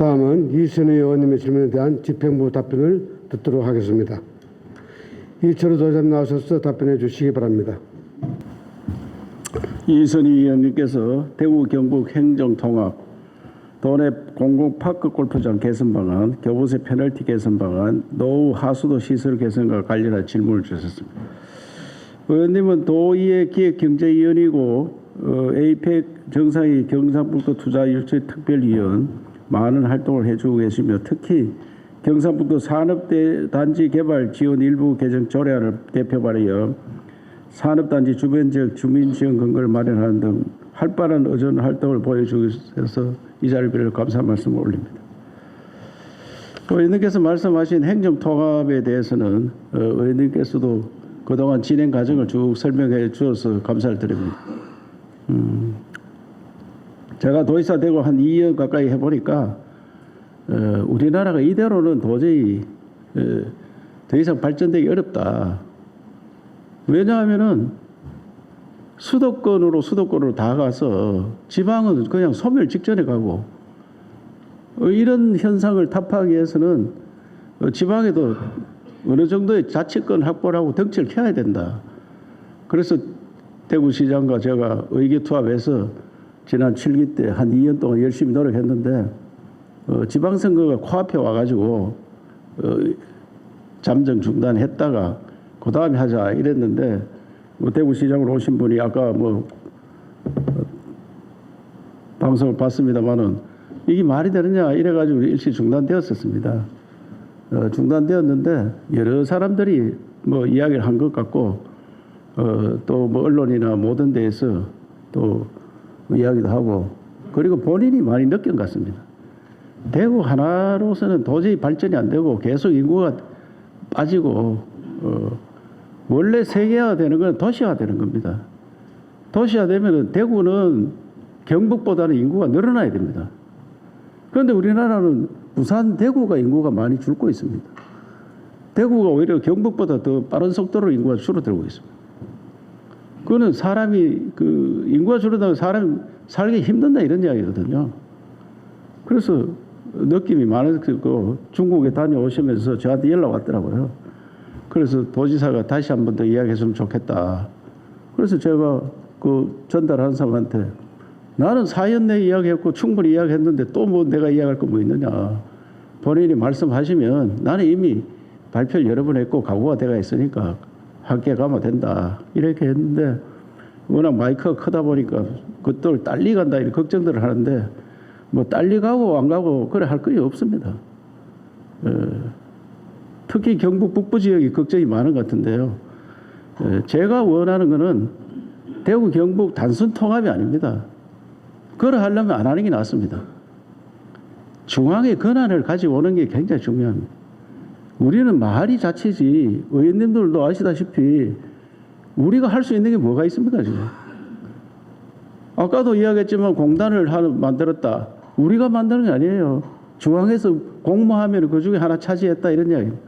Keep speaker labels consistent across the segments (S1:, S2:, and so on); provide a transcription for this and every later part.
S1: 다음은 이선희 의원님의 질문에 대한 집행부 답변을 듣도록 하겠습니다. 이철우 도의사님 나오셔서 답변해 주시기 바랍니다.
S2: 이선희 의원님께서 대구 경북 행정통합 도내 공공파크 골프장 개선 방안, 교부세 페널티 개선 방안, 노후 하수도 시설 개선과 관련한 질문을 주셨습니다. 의원님은 도의회 기획경제위원이고 에이펙 정상회 경상북도 투자유치 특별위원 많은 활동을 해주고 계시며 특히 경상북도 산업단지 개발 지원 일부 개정 조례안을 대표 발의하여 산업단지 주변 지역 주민지원 근거를 마련하는 등 활발한 의전 활동을 보여주셔서 이 자리를 빌어 감사 말씀을 올립니다. 의원님께서 말씀하신 행정통합에 대해서는 의원님께서도 그동안 진행 과정을 쭉 설명해 주셔서 감사를 드립니다. 제가 도의사 되고 한 2년 가까이 해보니까 우리나라가 이대로는 도저히 더 이상 발전되기 어렵다. 왜냐하면은 수도권으로 다가가서 지방은 그냥 소멸 직전에 가고 이런 현상을 타파하기 위해서는 지방에도 어느 정도의 자치권 확보를 하고 덩치를 켜야 된다. 그래서 대구시장과 제가 의기투합해서 지난 7기 때 한 2년 동안 열심히 노력했는데 지방선거가 코앞에 와가지고 잠정 중단했다가 그 다음에 하자 이랬는데 대구시장으로 오신 분이 아까 방송을 봤습니다마는 이게 말이 되느냐 이래가지고 일시 중단되었었습니다. 중단되었는데 여러 사람들이 이야기를 한 것 같고 또 언론이나 모든 데에서 또 이야기도 하고 그리고 본인이 많이 느낀 것 같습니다. 대구 하나로서는 도저히 발전이 안 되고 계속 인구가 빠지고 원래 세계화되는 건 도시화되는 겁니다. 도시화되면 대구는 경북보다는 인구가 늘어나야 됩니다. 그런데 우리나라는 부산, 대구가 인구가 많이 줄고 있습니다. 대구가 오히려 경북보다 더 빠른 속도로 인구가 줄어들고 있습니다. 그거는 사람이 인구가 줄어들면 사람이 살기 힘든다 이런 이야기거든요. 그래서 느낌이 많았고 중국에 다녀오시면서 저한테 연락 왔더라고요. 그래서 도지사가 다시 한 번 더 이야기했으면 좋겠다. 그래서 제가 전달한 사람한테 나는 4년 내에 이야기했고 충분히 이야기했는데 또 내가 이야기할 거 뭐 있느냐. 본인이 말씀하시면 나는 이미 발표를 여러 번 했고 각오가 돼가 있으니까 함께 가면 된다. 이렇게 했는데 워낙 마이크가 크다 보니까 그것도 딸리 간다 이런 걱정들을 하는데 딸리 가고 안 가고 그래 할 거이 없습니다. 특히 경북 북부 지역이 걱정이 많은 것 같은데요. 제가 원하는 것은 대구 경북 단순 통합이 아닙니다. 그걸 하려면 안 하는 게 낫습니다. 중앙의 권한을 가지고 오는 게 굉장히 중요합니다. 우리는 마을이 자치지 의원님들도 아시다시피 우리가 할 수 있는 게 뭐가 있습니까 지금. 아까도 이야기했지만 공단을 만들었다. 우리가 만드는 게 아니에요. 중앙에서 공모하면 그 중에 하나 차지했다 이런 이야기입니다.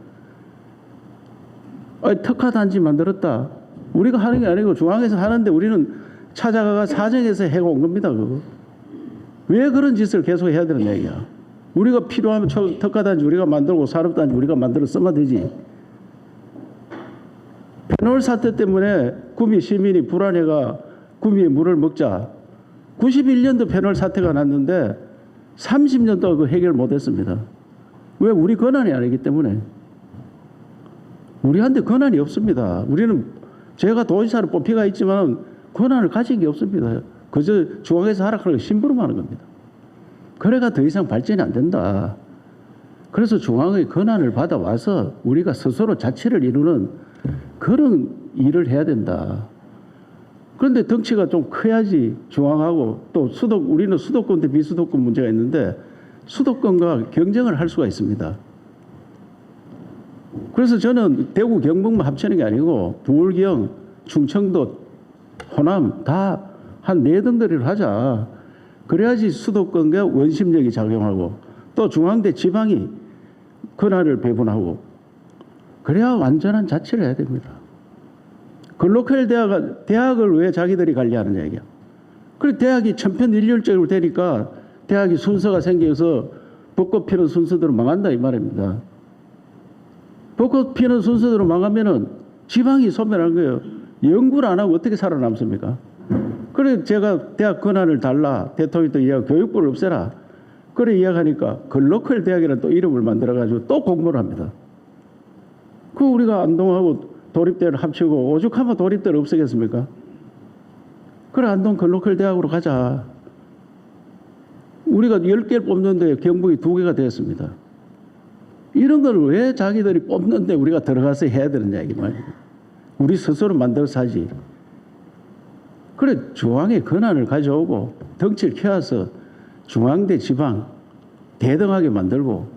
S2: 특화단지 만들었다. 우리가 하는 게 아니고 중앙에서 하는데 우리는 찾아가가 사정해서 해온 겁니다. 그거. 왜 그런 짓을 계속 해야 되는 얘기야. 우리가 필요하면 특화단지 우리가 만들고 산업단지 우리가 만들어 쓰면 되지. 페놀 사태 때문에 구미 시민이 불안해가 구미에 물을 먹자. 91년도 페놀 사태가 났는데 30년 동안 그 해결 못했습니다. 왜? 우리 권한이 아니기 때문에. 우리한테 권한이 없습니다. 우리는 제가 도지사로 뽑히가 있지만 권한을 가진 게 없습니다. 그저 중앙에서 하라 그러고 심부름 하는 겁니다. 그래가 더 이상 발전이 안 된다. 그래서 중앙의 권한을 받아와서 우리가 스스로 자치를 이루는 그런 일을 해야 된다. 그런데 덩치가 좀 커야지 중앙하고 또 우리는 수도권 대 비수도권 문제가 있는데 수도권과 경쟁을 할 수가 있습니다. 그래서 저는 대구 경북만 합치는 게 아니고 부울경, 충청도, 호남 다 한 4덩어리를 하자. 그래야지 수도권과 원심력이 작용하고 또 중앙 대 지방이 권한을 배분하고 그래야 완전한 자치를 해야 됩니다. 글로컬 대학을 왜 자기들이 관리하는 얘기야. 그래 대학이 천편일률적으로 되니까 대학이 순서가 생겨서 벚꽃 피는 순서대로 망한다 이 말입니다. 벚꽃 피는 순서대로 망하면은 지방이 소멸한 거예요. 연구를 안 하고 어떻게 살아남습니까? 그래 제가 대학 권한을 달라. 대통령도 이야기 교육부를 없애라. 그래 이야기하니까 글로컬 대학이라는 또 이름을 만들어가지고 또 공모를 합니다. 그 우리가 안동하고 도립대를 합치고 오죽하면 도립대를 없애겠습니까? 그래 안동 글로컬 대학으로 가자. 우리가 10개를 뽑는데 경북이 2개가 되었습니다. 이런 걸 왜 자기들이 뽑는데 우리가 들어가서 해야 되느냐 이게 말이에요. 우리 스스로 만들어서 하지. 그래 중앙의 권한을 가져오고 덩치를 키워서 중앙대 지방 대등하게 만들고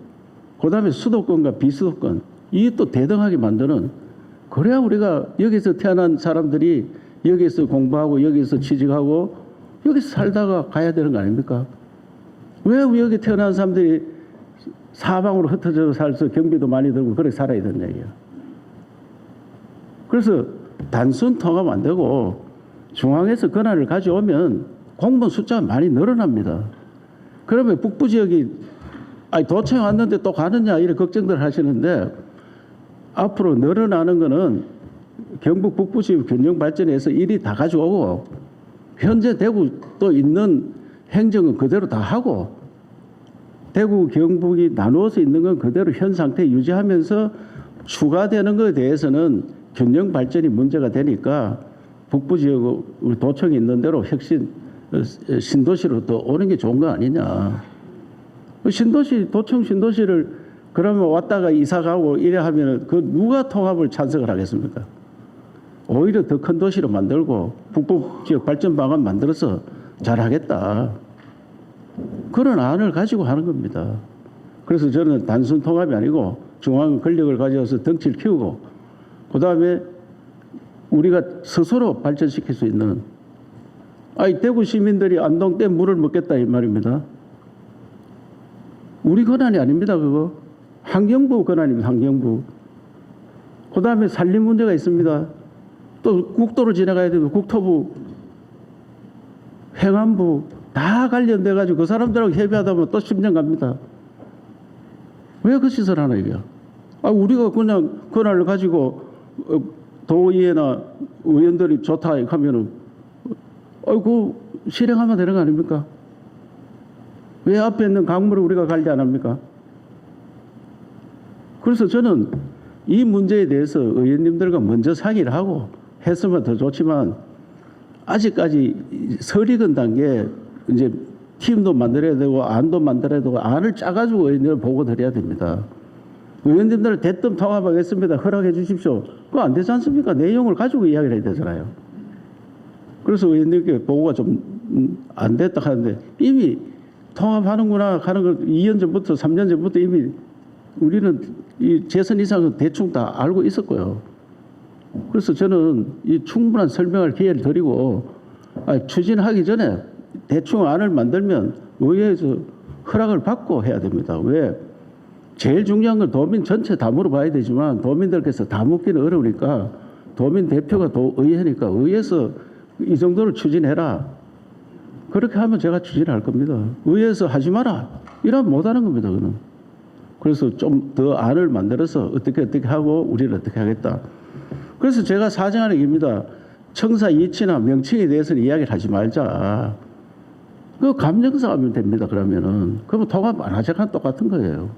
S2: 그다음에 수도권과 비수도권 이 또 대등하게 만드는 그래야 우리가 여기서 태어난 사람들이 여기서 공부하고 여기서 취직하고 여기서 살다가 가야 되는 거 아닙니까? 왜 여기 태어난 사람들이 사방으로 흩어져서 살서 경비도 많이 들고 그렇게 살아야 되는 얘기야. 그래서 단순 통합 안 되고 중앙에서 권한을 가져오면 공무원 숫자가 많이 늘어납니다. 그러면 북부 지역이 도청 왔는데 또 가느냐 이런 걱정들 하시는데 앞으로 늘어나는 거는 경북 북부 지역 균형 발전에서 일이 다 가져오고 현재 대구 또 있는 행정은 그대로 다 하고 대구 경북이 나누어서 있는 건 그대로 현 상태 유지하면서 추가되는 것에 대해서는 균형 발전이 문제가 되니까 북부 지역 우리 도청이 있는 대로 혁신 신도시로 또 오는 게 좋은 거 아니냐. 신도시 도청 신도시를 그러면 왔다가 이사 가고 이래 하면은 그 누가 통합을 찬성을 하겠습니까? 오히려 더 큰 도시로 만들고 북부 지역 발전 방안 만들어서 잘하겠다. 그런 안을 가지고 하는 겁니다. 그래서 저는 단순 통합이 아니고 중앙 권력을 가져와서 덩치를 키우고 그다음에 우리가 스스로 발전시킬 수 있는 대구 시민들이 안동댐 물을 먹겠다 이 말입니다. 우리 권한이 아닙니다. 그거 환경부 권한입니다. 환경부. 그다음에 산림 문제가 있습니다. 또 국도를 지나가야 되면 국토부, 행안부 다 관련돼 가지고 그 사람들하고 협의하다 보면 또 10년 갑니다. 왜 그 짓을 하나 이게? 우리가 그냥 권한을 가지고 도의회나 의원들이 좋다 하면은 그 실행하면 되는 거 아닙니까? 왜 앞에 있는 강물을 우리가 관리 안 합니까? 그래서 저는 이 문제에 대해서 의원님들과 먼저 상의를 하고 했으면 더 좋지만 아직까지 설익은 단계 이제 팀도 만들어야 되고 안도 만들어야 되고 안을 짜가지고 의원님을 보고 드려야 됩니다. 의원님들 대뜸 통합하겠습니다. 허락해 주십시오. 그거 안 되지 않습니까? 내용을 가지고 이야기를 해야 되잖아요. 그래서 의원님께 보고가 좀 안 됐다 하는데 이미 통합하는구나 하는 걸 2년 전부터 3년 전부터 이미 우리는 이 재선 이상은 대충 다 알고 있었고요. 그래서 저는 이 충분한 설명할 기회를 드리고 추진하기 전에 대충 안을 만들면 의회에서 허락을 받고 해야 됩니다. 왜? 제일 중요한 건 도민 전체 다 물어봐야 되지만 도민들께서 다 묻기는 어려우니까 도민 대표가 의회니까 의회에서 이 정도를 추진해라. 그렇게 하면 제가 추진할 겁니다. 의회에서 하지 마라. 이러면 못하는 겁니다. 그는. 그래서 좀 더 안을 만들어서 어떻게 하고 우리는 어떻게 하겠다. 그래서 제가 사정하는 겁니다. 청사 이치나 명칭에 대해서는 이야기를 하지 말자. 그 감정사 하면 됩니다. 그러면은. 그러면 통합 안 하자랑 똑같은 거예요.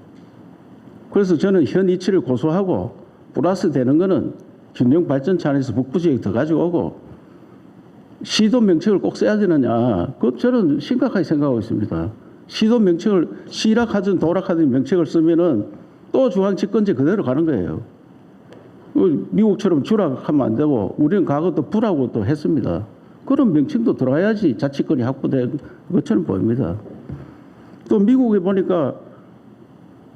S2: 그래서 저는 현 이치를 고소하고 플러스 되는 거는 균형 발전차 안에서 북부 지역 더 가지고 오고 시도 명칭을 꼭 써야 되느냐. 그 저는 심각하게 생각하고 있습니다. 시도 명칭을 시락하든 도락하든 명칭을 쓰면은 또 중앙집권제 그대로 가는 거예요. 미국처럼 주락하면 안 되고 우리는 과거 또 부라고 또 했습니다. 그런 명칭도 들어가야지 자치권이 확보된 것처럼 보입니다. 또 미국에 보니까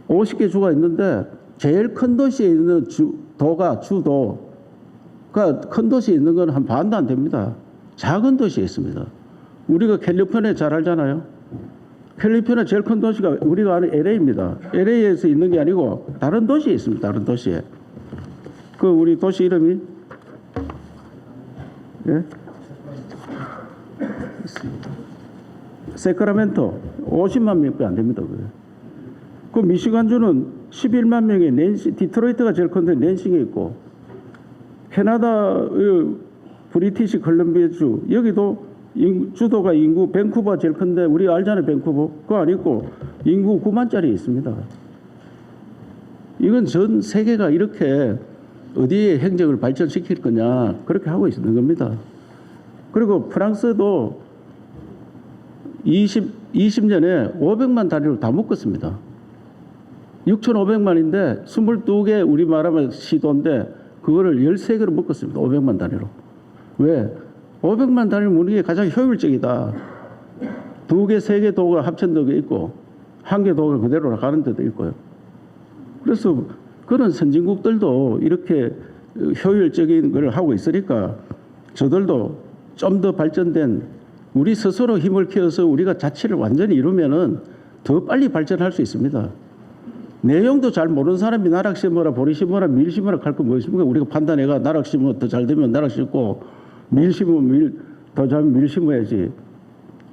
S2: 50개 주가 있는데 제일 큰 도시에 있는 주도가 큰 도시에 있는 건 한 반도 안 됩니다. 작은 도시에 있습니다. 우리가 캘리포니아 잘 알잖아요. 캘리포니아 제일 큰 도시가 우리가 아는 LA입니다. LA에서 있는 게 아니고 다른 도시에 있습니다. 다른 도시에. 그 우리 도시 이름이 세크라멘토 50만 명밖에 안 됩니다. 그게. 그 미시간주는 11만 명의 디트로이트가 제일 큰데 낸싱에 있고, 캐나다 브리티시 컬럼비아주 여기도 주도가 인구 밴쿠버가 제일 큰데 우리 알잖아요. 밴쿠버 그거 안 있고 인구 9만짜리 있습니다. 이건 전 세계가 이렇게 어디에 행정을 발전시킬 거냐 그렇게 하고 있는 겁니다. 그리고 프랑스도 20년에 500만 단위로 다 묶었습니다. 6,500만인데 22개 우리 말하면 시도인데 그거를 13개로 묶었습니다. 500만 단위로. 왜? 500만 단위로 묶는 게 가장 효율적이다. 2개, 3개 도가 합친 데도 있고 1개 도가 그대로 가는 데도 있고요. 그래서 그런 선진국들도 이렇게 효율적인 걸 하고 있으니까 저들도 좀 더 발전된 우리 스스로 힘을 키워서 우리가 자치를 완전히 이루면은 더 빨리 발전할 수 있습니다. 내용도 잘 모르는 사람이 나락 심어라, 보리 심어라, 밀 심어라 할 거 무엇입니까? 우리가 판단해가 나락 심으면 더 잘 되면 나락 심고 밀 심으면 더 잘 밀 심어야지.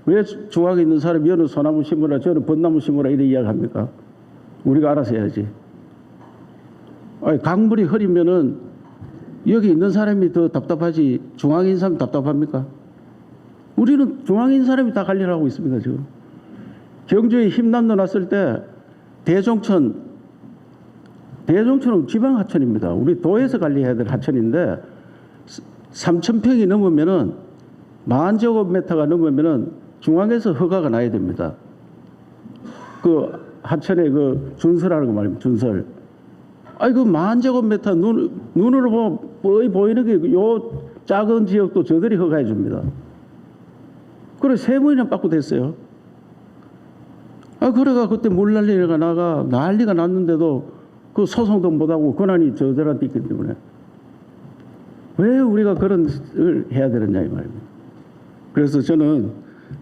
S2: 왜 중앙에 있는 사람이 여는 소나무 심으라, 저는 벚나무 심으라 이렇게 이야기합니까? 우리가 알아서 해야지. 아니, 강물이 흐리면은 여기 있는 사람이 더 답답하지 중앙에 있는 사람이 답답합니까? 우리는 중앙에 있는 사람이 다 관리를 하고 있습니다, 지금. 경주에 힘남도 났을 때 대종천은 지방 하천입니다. 우리 도에서 관리해야 될 하천인데 3,000평이 넘으면은 10,000제곱미터가 넘으면은 중앙에서 허가가 나야 됩니다. 그 하천의 그 준설하는 거 말입니다. 준설. 아이 그 10,000제곱미터 눈으로 보면 뻔히 보이는 게 요 작은 지역도 저들이 허가해 줍니다. 그래 3번이나 받고 됐어요. 그래가 그때 물난리가 난리가 났는데도 그 소송도 못하고 권한이 저들한테 있기 때문에 왜 우리가 그런 걸 해야 되느냐 이 말입니다. 그래서 저는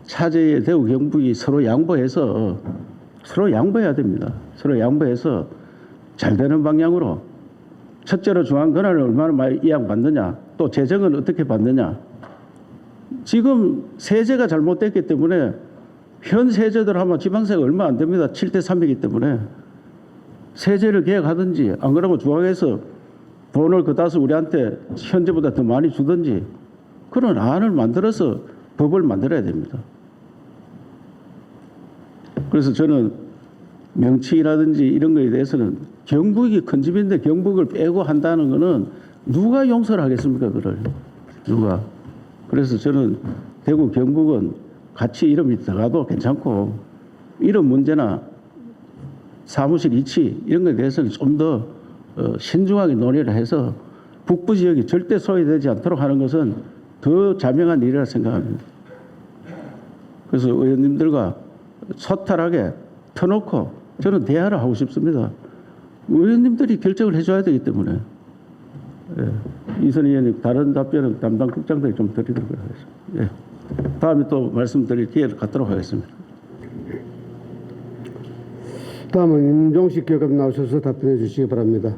S2: 차제의 대구 경북이 서로 양보해야 됩니다. 서로 양보해서 잘 되는 방향으로 첫째로 중앙 권한을 얼마나 많이 이양받느냐 또 재정은 어떻게 받느냐. 지금 세제가 잘못됐기 때문에 현 세제들 하면 지방세가 얼마 안 됩니다. 7대3이기 때문에 세제를 개혁하든지 안 그러면 중앙에서 돈을 그따서 우리한테 현재보다 더 많이 주든지 그런 안을 만들어서 법을 만들어야 됩니다. 그래서 저는 명칭이라든지 이런 거에 대해서는 경북이 큰 집인데 경북을 빼고 한다는 거는 누가 용서를 하겠습니까? 그걸 누가. 그래서 저는 대구 경북은 같이 이름이 들어가도 괜찮고 이름 문제나 사무실 이치 이런 것에 대해서는 좀 더 신중하게 논의를 해서 북부 지역이 절대 소외되지 않도록 하는 것은 더 자명한 일이라 생각합니다. 그래서 의원님들과 소탈하게 터놓고 저는 대화를 하고 싶습니다. 의원님들이 결정을 해줘야 되기 때문에. 이선 의원님 다른 답변은 담당 국장들이 좀 드리도록 하겠습니다. 다음에 또 말씀드릴 기회를 갖도록 하겠습니다.
S1: 다음은 임종식 교감 나오셔서 답변해 주시기 바랍니다.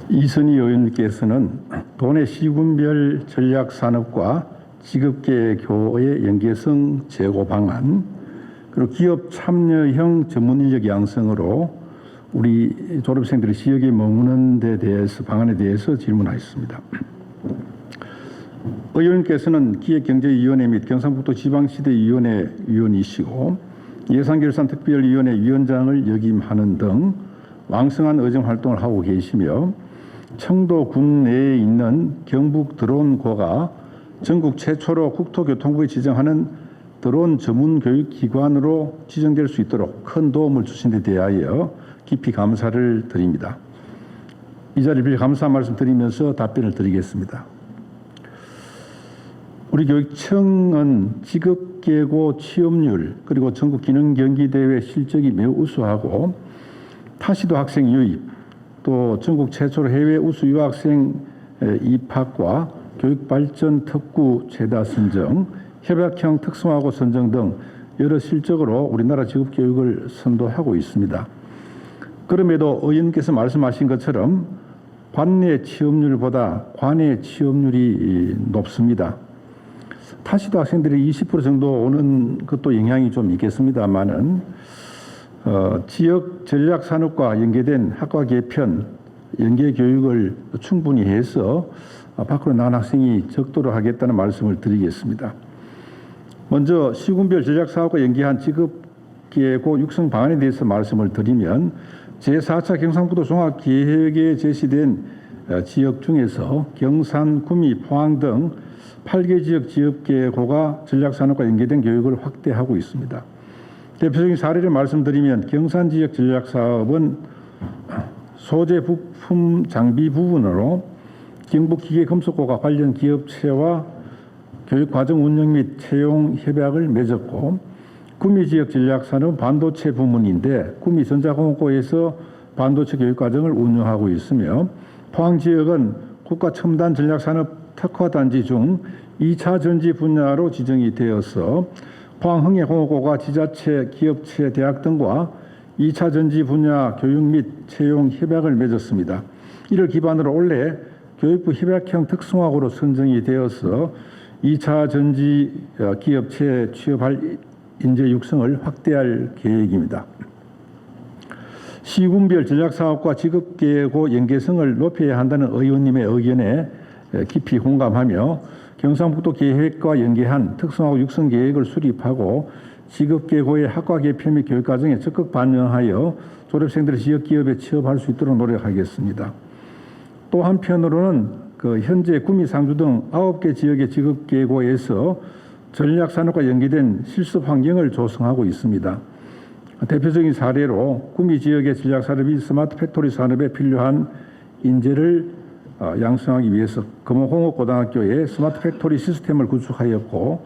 S3: 이선희 의원님께서는 도내 시군별 전략산업과 직업계교의 연계성 제고 방안 그리고 기업 참여형 전문인력 양성으로 우리 졸업생들이 지역에 머무는 데 대해서 방안에 대해서 질문하셨습니다. 의원님께서는 기획경제위원회 및 경상북도 지방시대위원회 위원이시고 예산결산특별위원회 위원장을 역임하는 등 왕성한 의정활동을 하고 계시며 청도 국내에 있는 경북 드론고가 전국 최초로 국토교통부에 지정하는 드론 전문 교육기관으로 지정될 수 있도록 큰 도움을 주신 데 대하여 깊이 감사를 드립니다. 이 자리를 빌어 감사 말씀 드리면서 답변을 드리겠습니다. 우리 교육청은 직업계고 취업률 그리고 전국 기능경기대회 실적이 매우 우수하고 타시도 학생 유입 또 전국 최초로 해외 우수 유학생 입학과 교육발전 특구 최다 선정 협약형 특성화고 선정 등 여러 실적으로 우리나라 직업교육을 선도하고 있습니다. 그럼에도 의원님께서 말씀하신 것처럼 관내 취업률보다 관외 취업률이 높습니다. 타시도 학생들이 20% 정도 오는 것도 영향이 좀 있겠습니다만은 지역 전략 산업과 연계된 학과 개편, 연계 교육을 충분히 해서 밖으로 나간 학생이 적도록 하겠다는 말씀을 드리겠습니다. 먼저 시군별 전략 사업과 연계한 직업계고 육성 방안에 대해서 말씀을 드리면 제4차 경상북도 종합계획에 제시된 지역 중에서 경산, 구미, 포항 등 8개 지역 지역계고가 전략 산업과 연계된 교육을 확대하고 있습니다. 대표적인 사례를 말씀드리면 경산 지역 전략 사업은 소재 부품 장비 부분으로 경북기계금속고가 관련 기업체와 교육과정 운영 및 채용 협약을 맺었고, 구미 지역 전략산업 반도체 부문인데 구미 전자공업고에서 반도체 교육과정을 운영하고 있으며, 포항 지역은 국가첨단 전략산업 특화단지 중 2차 전지 분야로 지정이 되어서 포항 흥해공업고가 지자체, 기업체, 대학 등과 2차 전지 분야 교육 및 채용 협약을 맺었습니다. 이를 기반으로 올해 교육부 협약형 특성화고로 선정이 되어서 2차 전지 기업체 취업할 인재 육성을 확대할 계획입니다. 시군별 전략사업과 직업계고 연계성을 높여야 한다는 의원님의 의견에 깊이 공감하며 경상북도 계획과 연계한 특성화고 육성 계획을 수립하고 직업계고의 학과 개편 및 교육과정에 적극 반영하여 졸업생들이 지역기업에 취업할 수 있도록 노력하겠습니다. 또 한편으로는 현재 구미, 상주 등 9개 지역의 직업계고에서 전략산업과 연계된 실습 환경을 조성하고 있습니다. 대표적인 사례로 구미 지역의 전략산업이 스마트 팩토리 산업에 필요한 인재를 양성하기 위해서 금호공업고등학교에 스마트 팩토리 시스템을 구축하였고,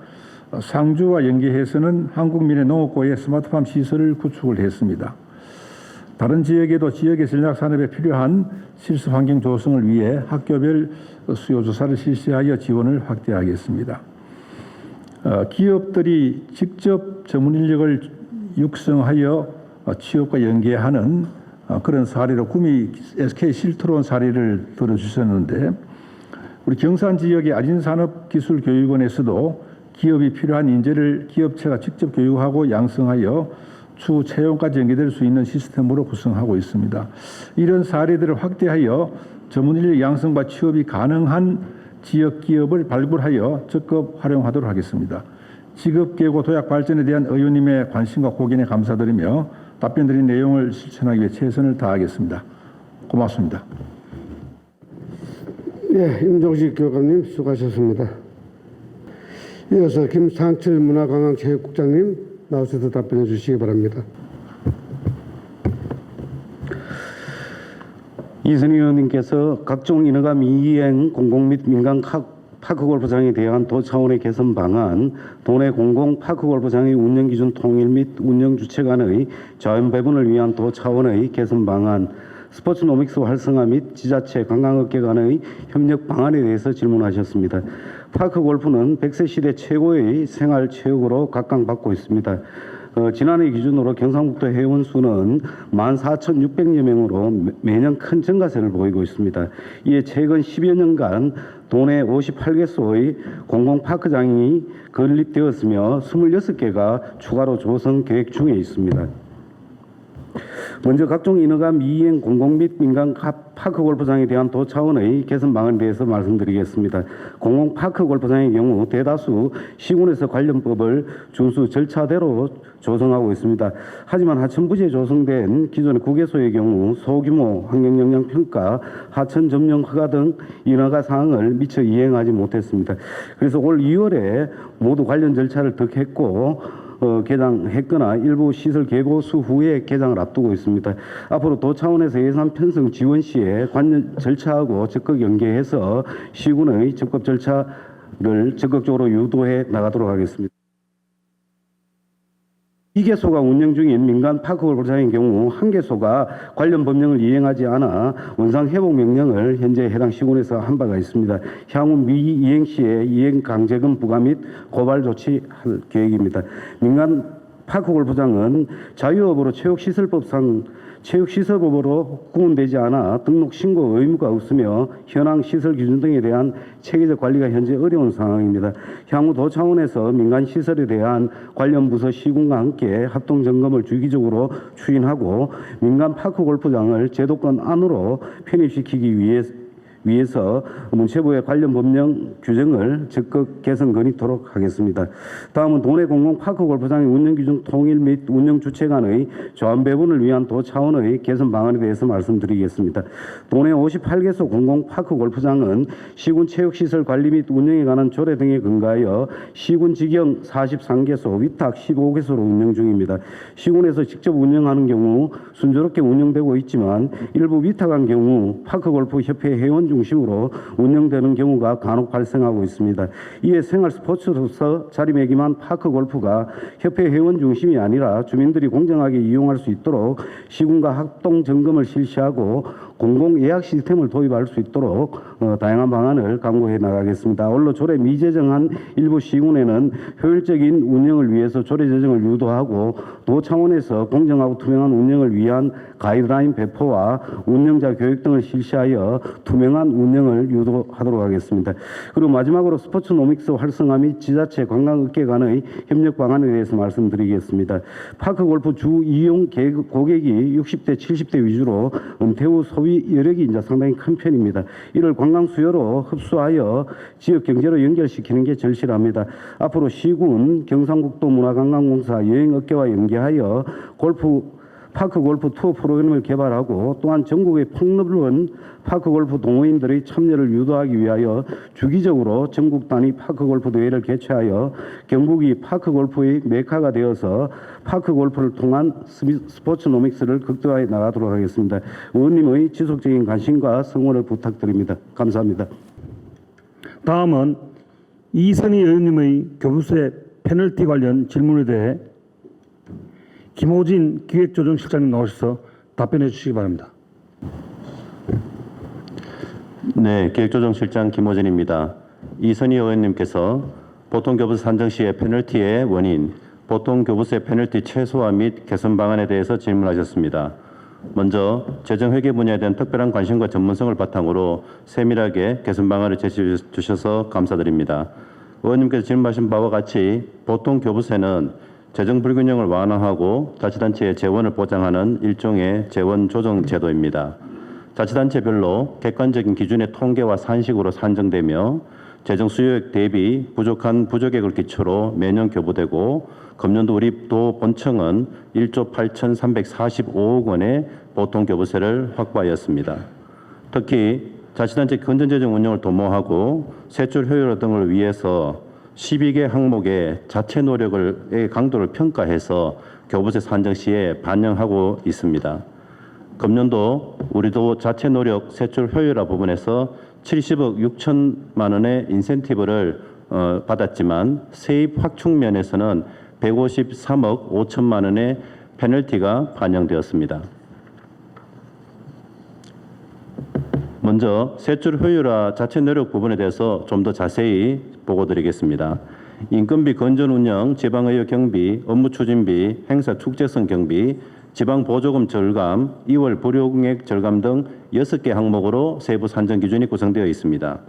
S3: 상주와 연계해서는 한국민해농업고에 스마트팜 시설을 구축을 했습니다. 다른 지역에도 지역의 전략산업에 필요한 실습 환경 조성을 위해 학교별 수요조사를 실시하여 지원을 확대하겠습니다. 기업들이 직접 전문 인력을 육성하여 취업과 연계하는 그런 사례로 구미 SK 실트론 사례를 들어주셨는데, 우리 경산 지역의 아진산업기술교육원에서도 기업이 필요한 인재를 기업체가 직접 교육하고 양성하여 추후 채용까지 연계될 수 있는 시스템으로 구성하고 있습니다. 이런 사례들을 확대하여 전문 인력 양성과 취업이 가능한 지역 기업을 발굴하여 적극 활용하도록 하겠습니다. 직업계고 도약 발전에 대한 의원님의 관심과 고견에 감사드리며 답변드린 내용을 실천하기 위해 최선을 다하겠습니다. 고맙습니다.
S1: 네, 임종식 교감님 수고하셨습니다. 이어서 김상철 문화관광체육국장님 나오셔서 답변해 주시기 바랍니다.
S4: 이선희 의원님께서 각종 인허감 이행 공공 및 민간 파크골프장에 대한 도 차원의 개선 방안, 도내 공공 파크골프장의 운영 기준 통일 및 운영 주체 간의 자연 배분을 위한 도 차원의 개선 방안, 스포츠노믹스 활성화 및 지자체 관광업계 간의 협력 방안에 대해서 질문하셨습니다. 파크골프는 100세 시대 최고의 생활체육으로 각광받고 있습니다. 지난해 기준으로 경상북도 회원 수는 14,600여 명으로 매년 큰 증가세를 보이고 있습니다. 이에 최근 10여 년간 도내 58개소의 공공파크장이 건립되었으며 26개가 추가로 조성 계획 중에 있습니다. 먼저 각종 인허감 이행 공공 및 민간 파크골프장에 대한 도 차원의 개선 방안에 대해서 말씀드리겠습니다. 공공 파크골프장의 경우 대다수 시군에서 관련법을 준수 절차대로 조성하고 있습니다. 하지만 하천부지에 조성된 기존의 9개소의 경우 소규모 환경영향평가, 하천 점령 허가 등 인허가 사항을 미처 이행하지 못했습니다. 그래서 올 2월에 모두 관련 절차를 득했고 개장했거나 일부 시설 개고수 후에 개장을 앞두고 있습니다. 앞으로 도 차원에서 예산 편성 지원 시에 관련 절차하고 적극 연계해서 시군의 적법 절차를 적극적으로 유도해 나가도록 하겠습니다. 2개소가 운영 중인 민간 파크골프장의 경우 1개소가 관련 법령을 이행하지 않아 원상회복 명령을 현재 해당 시군에서 한 바가 있습니다. 향후 미이행 시에 이행 강제금 부과 및 고발 조치할 계획입니다. 민간 파크골프장은 자유업으로 체육시설법으로 구분되지 않아 등록 신고 의무가 없으며 현황 시설 기준 등에 대한 체계적 관리가 현재 어려운 상황입니다. 향후 도 차원에서 민간 시설에 대한 관련 부서 시군과 함께 합동 점검을 주기적으로 추진하고 민간 파크골프장을 제도권 안으로 편입시키기 위해서 문체부의 관련 법령 규정을 적극 개선 건의토록 하겠습니다. 다음은 도내 공공 파크 골프장의 운영 기준 통일 및 운영 주체 간의 조합 배분을 위한 도 차원의 개선 방안에 대해서 말씀드리겠습니다. 도내 58개소 공공 파크 골프장은 시군 체육시설 관리 및 운영에 관한 조례 등에 근거하여 시군 직영 43개소, 위탁 15개소로 운영 중입니다. 시군에서 직접 운영하는 경우 순조롭게 운영되고 있지만 일부 위탁한 경우 파크골프협회 회원 중심으로 운영되는 경우가 간혹 발생하고 있습니다. 이에 생활 스포츠로서 자리매김한 파크골프가 협회 회원 중심이 아니라 주민들이 공정하게 이용할 수 있도록 시군과 합동 점검을 실시하고 공공 예약 시스템을 도입할 수 있도록 다양한 방안을 강구해 나가겠습니다. 아울러 조례 미제정한 일부 시군에는 효율적인 운영을 위해서 조례 제정을 유도하고 도 차원에서 공정하고 투명한 운영을 위한 가이드라인 배포와 운영자 교육 등을 실시하여 투명한 운영을 유도하도록 하겠습니다. 그리고 마지막으로 스포츠노믹스 활성화 및 지자체 관광업계 간의 협력 방안에 대해서 말씀드리겠습니다. 파크골프 주 이용 고객이 60대, 70대 위주로 은퇴 후 소비 여력이 이제 상당히 큰 편입니다. 이를 관광 수요로 흡수하여 지역 경제로 연결시키는 게 절실합니다. 앞으로 시군, 경상북도 문화관광공사, 여행업계와 연계하여 파크골프 투어 프로그램을 개발하고 또한 전국의 폭넓은 파크골프 동호인들의 참여를 유도하기 위하여 주기적으로 전국 단위 파크골프 대회를 개최하여 경북이 파크골프의 메카가 되어서 파크골프를 통한 스포츠노믹스를 극대화해 나가도록 하겠습니다. 의원님의 지속적인 관심과 성원을 부탁드립니다. 감사합니다.
S5: 다음은 이선희 의원님의 교부세 페널티 관련 질문에 대해 김호진 기획조정실장님 나오셔서 답변해 주시기 바랍니다.
S6: 네, 기획조정실장 김호진입니다. 이선희 의원님께서 보통교부세 산정 시의 페널티의 원인, 보통교부세 페널티 최소화 및 개선 방안에 대해서 질문하셨습니다. 먼저 재정회계 분야에 대한 특별한 관심과 전문성을 바탕으로 세밀하게 개선 방안을 제시해 주셔서 감사드립니다. 의원님께서 질문하신 바와 같이 보통교부세는 재정 불균형을 완화하고 자치단체의 재원을 보장하는 일종의 재원 조정 제도입니다. 자치단체별로 객관적인 기준의 통계와 산식으로 산정되며 재정 수요액 대비 부족한 부족액을 기초로 매년 교부되고 금년도 우리 도 본청은 1조 8,345억 원의 보통교부세를 확보하였습니다. 특히 자치단체 건전재정 운영을 도모하고 세출 효율화 등을 위해서 12개 항목의 자체 노력의 강도를 평가해서 교부세 산정 시에 반영하고 있습니다. 금년도 우리도 자체 노력 세출 효율화 부분에서 70억 6천만 원의 인센티브를 받았지만 세입 확충 면에서는 153억 5천만 원의 페널티가 반영되었습니다. 먼저 세출 효율화 자체 노력 부분에 대해서 좀 더 자세히 보고드리겠습니다. 인건비 건전 운영, 지방의료 경비, 업무 추진비, 행사 축제성 경비, 지방 보조금 절감, 2월 불용액 절감 등 6개 항목으로 세부 산정 기준이 구성되어 있습니다.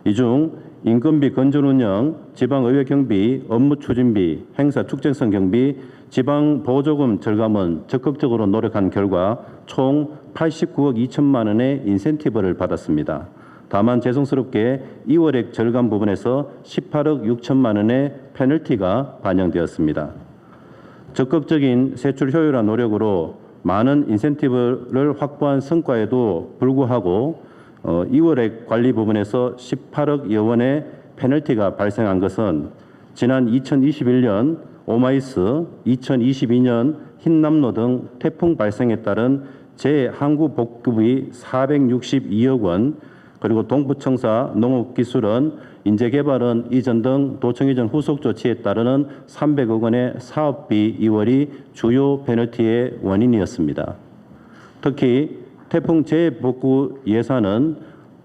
S6: 이 중 인건비 건전 운영, 지방의회 경비, 업무 추진비, 행사 축제성 경비, 지방 보조금 절감은 적극적으로 노력한 결과 총 89억 2천만 원의 인센티브를 받았습니다. 다만 죄송스럽게 2월액 절감 부분에서 18억 6천만 원의 페널티가 반영되었습니다. 적극적인 세출 효율화 노력으로 많은 인센티브를 확보한 성과에도 불구하고 2월액 관리 부분에서 18억여 원의 페널티가 발생한 것은 지난 2021년 오마이스, 2022년 흰남노 등 태풍 발생에 따른 재항구 복급이 462억 원, 그리고 동부청사 농업기술원, 인재개발원 이전 등 도청 이전 후속 조치에 따르는 300억 원의 사업비 이월이 주요 페널티의 원인이었습니다. 특히 태풍 재복구 예산은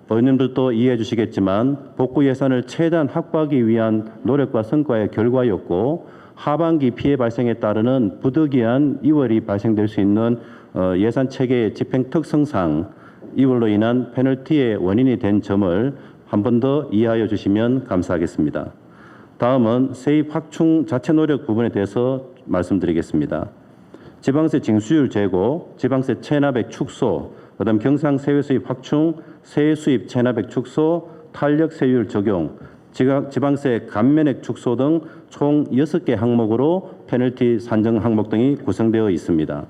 S6: 의원님들도 이해해 주시겠지만 복구 예산을 최대한 확보하기 위한 노력과 성과의 결과였고 하반기 피해 발생에 따르는 부득이한 이월이 발생될 수 있는 예산 체계의 집행 특성상 이월로 인한 페널티의 원인이 된 점을 한 번 더 이해하여 주시면 감사하겠습니다. 다음은 세입 확충 자체 노력 부분에 대해서 말씀드리겠습니다. 지방세 징수율 제고, 지방세 체납액 축소, 그다음 경상 세외 수입 확충, 세외 수입 체납액 축소, 탄력 세율 적용, 지방세 감면액 축소 등 총 6개 항목으로 페널티 산정 항목 등이 구성되어 있습니다.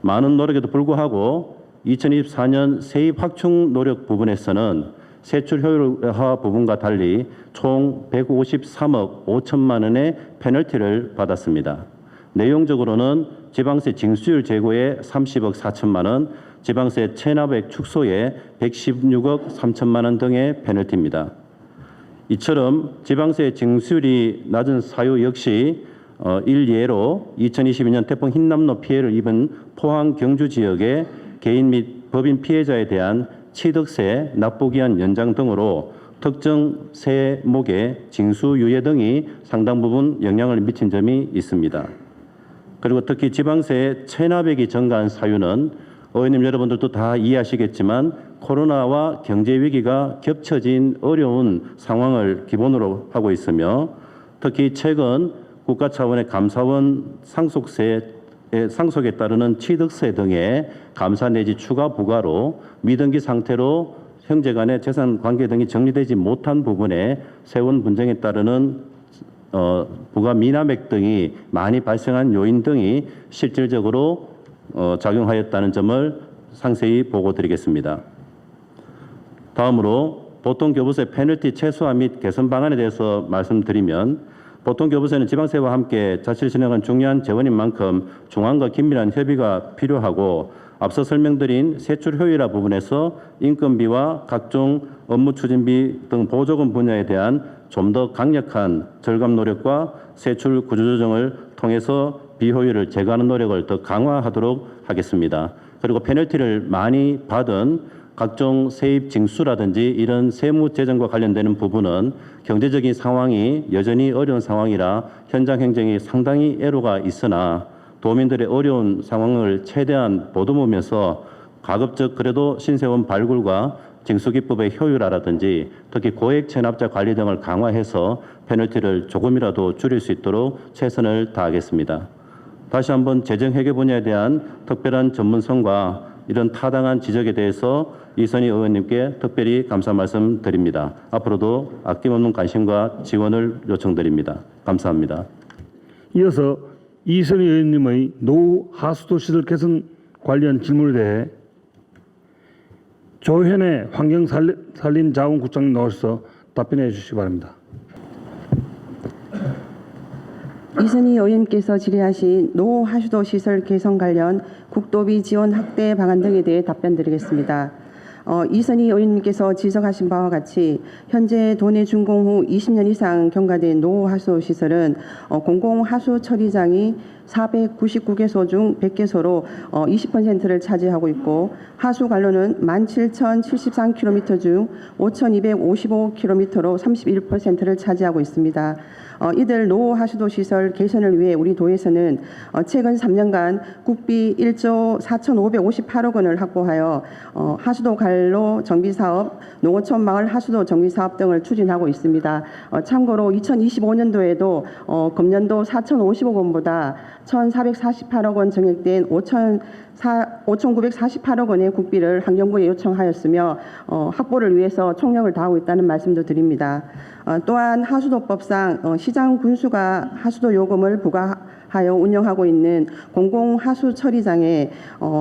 S6: 많은 노력에도 불구하고 2024년 세입 확충 노력 부분에서는 세출 효율화 부분과 달리 총 153억 5천만 원의 페널티를 받았습니다. 내용적으로는 지방세 징수율 제고에 30억 4천만 원, 지방세 체납액 축소에 116억 3천만 원 등의 페널티입니다. 이처럼 지방세 징수율이 낮은 사유 역시 일예로 2022년 태풍 흰남노 피해를 입은 포항 경주 지역의 개인 및 법인 피해자에 대한 취득세 납부기한 연장 등으로 특정 세목의 징수 유예 등이 상당 부분 영향을 미친 점이 있습니다. 그리고 특히 지방세 체납액이 증가한 사유는 의원님 여러분들도 다 이해하시겠지만 코로나와 경제 위기가 겹쳐진 어려운 상황을 기본으로 하고 있으며 특히 최근 국가 차원의 감사원 상속에 따르는 취득세 등의 감사 내지 추가 부과로 미등기 상태로 형제 간의 재산 관계 등이 정리되지 못한 부분에 세원 분쟁에 따르는 부가 미납액 등이 많이 발생한 요인 등이 실질적으로 작용하였다는 점을 상세히 보고드리겠습니다. 다음으로 보통교부세 페널티 최소화 및 개선 방안에 대해서 말씀드리면 보통교부세는 지방세와 함께 자치를 진행한 중요한 재원인 만큼 중앙과 긴밀한 협의가 필요하고 앞서 설명드린 세출 효율화 부분에서 인건비와 각종 업무 추진비 등 보조금 분야에 대한 좀 더 강력한 절감 노력과 세출 구조조정을 통해서 비효율을 제거하는 노력을 더 강화하도록 하겠습니다. 그리고 페널티를 많이 받은 각종 세입 징수라든지 이런 세무 재정과 관련되는 부분은 경제적인 상황이 여전히 어려운 상황이라 현장 행정이 상당히 애로가 있으나 도민들의 어려운 상황을 최대한 보듬으면서 가급적 그래도 신세원 발굴과 징수기법의 효율화라든지 특히 고액 체납자 관리 등을 강화해서 페널티를 조금이라도 줄일 수 있도록 최선을 다하겠습니다. 다시 한번 재정회계 분야에 대한 특별한 전문성과 이런 타당한 지적에 대해서 이선희 의원님께 특별히 감사 말씀 드립니다. 앞으로도 아낌없는 관심과 지원을 요청드립니다. 감사합니다.
S5: 이어서 이선희 의원님의 노후 하수도 시설 개선 관련 질문에 대해 조현의 환경산림자원국장님 나오셔서 답변해 주시기 바랍니다.
S7: 이선희 의원님께서 질의하신 노후 하수도 시설 개선 관련 국도비 지원 확대 방안 등에 대해 답변드리겠습니다. 이선희 의원님께서 지적하신 바와 같이 현재 도내 준공 후 20년 이상 경과된 노후 하수도 시설은 공공 하수 처리장이 499개소 중 100개소로 20%를 차지하고 있고 하수 관로는 17,073km 중 5,255km로 31%를 차지하고 있습니다. 이들 노후 하수도 시설 개선을 위해 우리 도에서는 최근 3년간 국비 1조 4,558억 원을 확보하여 하수도 관로 정비 사업, 농어촌 마을 하수도 정비 사업 등을 추진하고 있습니다. 참고로 2025년도에도 금년도 4,050억 원보다 1,448억 원 증액된 5,948억 원의 국비를 환경부에 요청하였으며 확보를 위해서 총력을 다하고 있다는 말씀도 드립니다. 또한 하수도법상 시장 군수가 하수도 요금을 부과하여 운영하고 있는 공공 하수 처리장에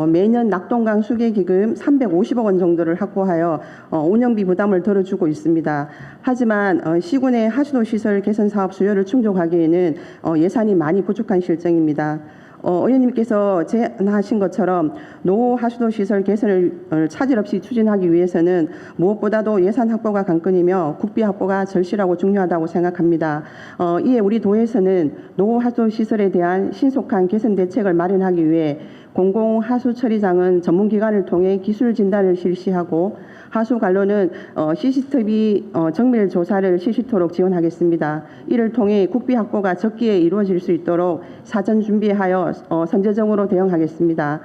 S7: 매년 낙동강 수계 기금 350억 원 정도를 확보하여 운영비 부담을 덜어주고 있습니다. 하지만 시군의 하수도 시설 개선 사업 수요를 충족하기에는 예산이 많이 부족한 실정입니다. 의원님께서 제안하신 것처럼 노후 하수도 시설 개선을 차질 없이 추진하기 위해서는 무엇보다도 예산 확보가 관건이며 국비 확보가 절실하고 중요하다고 생각합니다. 이에 우리 도에서는 노후 하수도 시설에 대한 신속한 개선 대책을 마련하기 위해 공공 하수 처리장은 전문기관을 통해 기술 진단을 실시하고 하수 관로는 CCTV 정밀 조사를 실시토록 지원하겠습니다. 이를 통해 국비 확보가 적기에 이루어질 수 있도록 사전 준비하여 선제적으로 대응하겠습니다.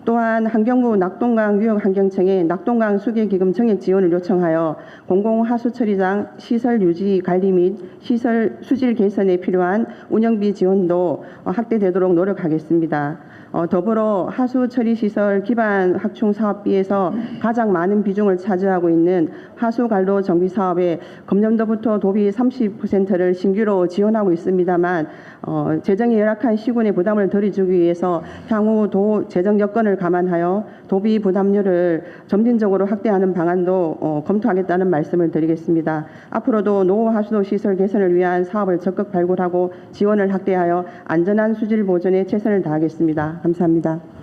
S7: 또한 환경부 낙동강 유역환경청에 낙동강 수계기금 정액 지원을 요청하여 공공하수처리장 시설 유지 관리 및 시설 수질 개선에 필요한 운영비 지원도 확대되도록 노력하겠습니다. 더불어 하수처리시설 기반 확충 사업비에서 가장 많은 비중을 차지하고 있는 하수관로 정비 사업에 금년도부터 도비 30%를 신규로 지원하고 있습니다만 재정이 열악한 시군의 부담을 덜어주기 위해서 향후 도 재정 여건을 감안하여 도비 부담률을 점진적으로 확대하는 방안도 검토하겠다는 말씀을 드리겠습니다. 앞으로도 노후 하수도 시설 개선을 위한 사업을 적극 발굴하고 지원을 확대하여 안전한 수질 보존에 최선을 다하겠습니다. 감사합니다.